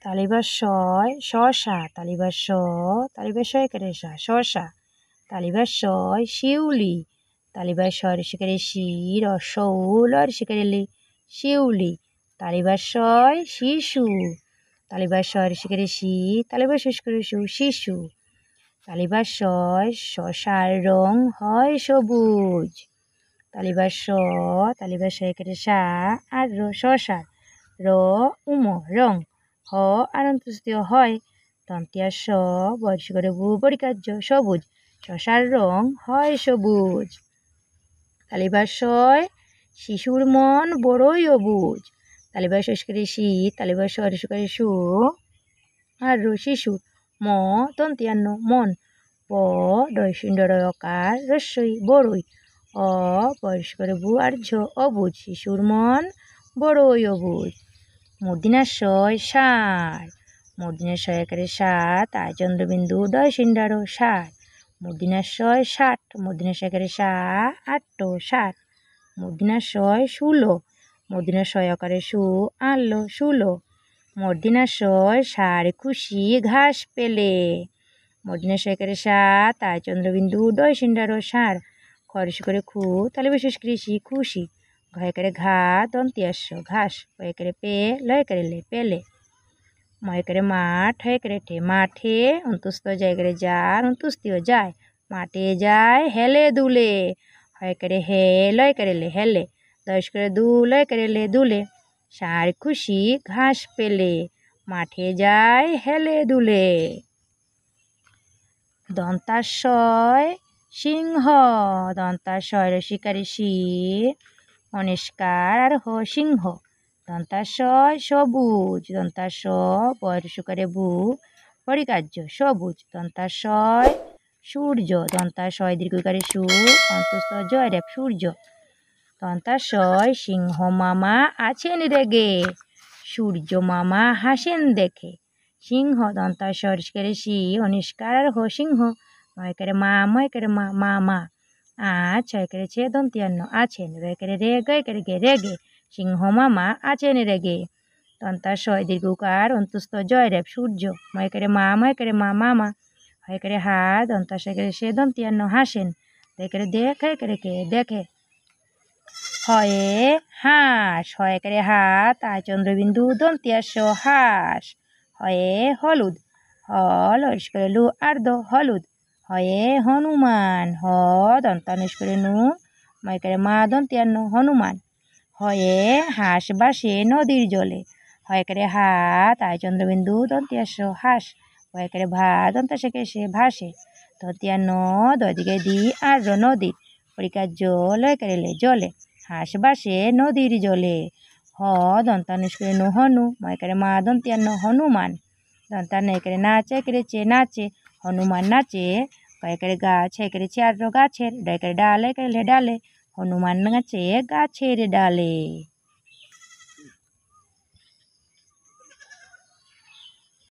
তালিবার শয় শশা, তালিবার শ, তালিবার শয় করে শা শশা, তালিবার শয় শিউলি, তালিবার শয় ঋষিকারে শি, রস্বউ লয় ঋষিকারে লি, শিউলি, তালিবার শয় শিশু, তালিবার শয় ঋষিকারে শি, তালিবার শেষ করে শু, শিশু, তালিবার শয় শশার রং হয় সবুজ, তালিবার শ, তালিবার শয় করে শা আর র, শশার র উম রং, হ আর অন্তস্তীয় হয়, দন্তিয়া স, বর্ষ করে বু পরিকার্য সবুজ, শশার রং হয় সবুজ, তালিবার শয় শিশুর মন বড়ই অবুজ, তালিবার শেষ করে শি, তালিবার স ঋষি করে শু আর র, শিশু, ম দন্তিয়ান্ন মন, প ডয়সিন্ডরকার রস্যই বড়ই, অ বয়স করে বু আর ঝ অবুজ, শিশুর মন বড়ই অবুজ, মূর্ধন্যাশয় ষাঁড়, মূর্ধন্যাশয় করে সাত আয় চন্দ্রবিন্দু ডয়সিন্ডার ষাট, মূর্ধন্যাশয় ষাট, মূর্ধন্যাশয় করে সা আট্ট ষাট, মূর্ধন্যাশয় ষোলো, মূর্ধন্যাশয় আকারে সু আনলো ষোলো, মূর্ধন্যাশয় ষাঁড় খুশি ঘাস পেলে, মূর্ধন্যাশয় করে সাত আয় চন্দ্রবিন্দু ডয়সিন্ডার ষাঁড়, খরস করে খু তাহলে বিশেষ কৃষি খুশি, ঘয় করে ঘা দন্তিয়াস্য ঘাস, হয়ে করে পে লয় করে লে পেলে, ময় করে মাঠ হয়ে করে ঠে মাঠে, অন্তস্থ যায় করে যার অন্তস্তীয় যায়, মাঠে যায় হেলে দুলে, হয় করে হে লয় করে লে হেলে, দশ করে দু লয় করে লে দুলে, ষাঁড় খুশি ঘাস পেলে, মাঠে যায় হেলে দুলে, দন্তাশয় সিংহ, দন্তাশয় রসিকারে শি, অনিষ্কার আর হ সিংহ, দন্তাশয় সবুজ, দন্তাশ বয়সকারে বু পরিকার্য সবুজ, দন্তাশয় সূর্য, দন্তাশয় দীর্ঘকারে সু অন্তস্থ জয় রেপ সূর্য, দন্তাশয় সিংহ মামা আছেন রেগে, সূর্য মামা হাসেন দেখে, সিংহ দন্তাশয় ঋষিকারে শি, অনিষ্কার আর হ সিংহ, ময় করে মা ময় করে মা মামা, আজ ছয় করেছে দন্তিয়ান্ন আছেন, রয় করে রে গয় করে গে রেগে, সিংহ মামা আছেন রেগে, দন্তাশয় দীর্ঘকার অন্তস্থ জয় রেপ সূর্য, ময় করে মা ময় করে মা মামা, হয় করে হা দন্তাশয় করে সে দন্তিয়ান্ন হাসেন, রে করে দেখে করে কে দেখে, হয়ে হাঁস, হয় করে হাত আয় চন্দ্রবিন্দু দন্তিয়াস্য হাঁস, হয়ে হলুদ, হল হরিশ করে লু আর্ধ হলুদ, হয়ে হনুমান, হ দন্তানুষ করে নু, ময় করে মা দন্তিয়ান্ন হনুমান, হয়ে হাঁস বাসে নদীর জলে, হয় করে হাত আয় চন্দ্রবিন্দু দন্তিয়াস্য হাঁস, হয় করে ভা দন্তাসে সে ভাসে, দন্তিয়ান্ন দদিকে দি আর নদী, পরিকার্য লয় করে লে জলে, হাঁস বাসে নদীর জলে, হ দন্তানুষ করে নু হনু, ময় করে মা দন্তিয়ান্ন হনুমান, দন্তান্ন করে নাচে করেছে নাচে, হনুমান নাচে, কয় করে গাছ হয়ে করেছে আর গাছের, ডয় করে ডালে করে ডালে, হনুমান নাচে গাছের ডালে।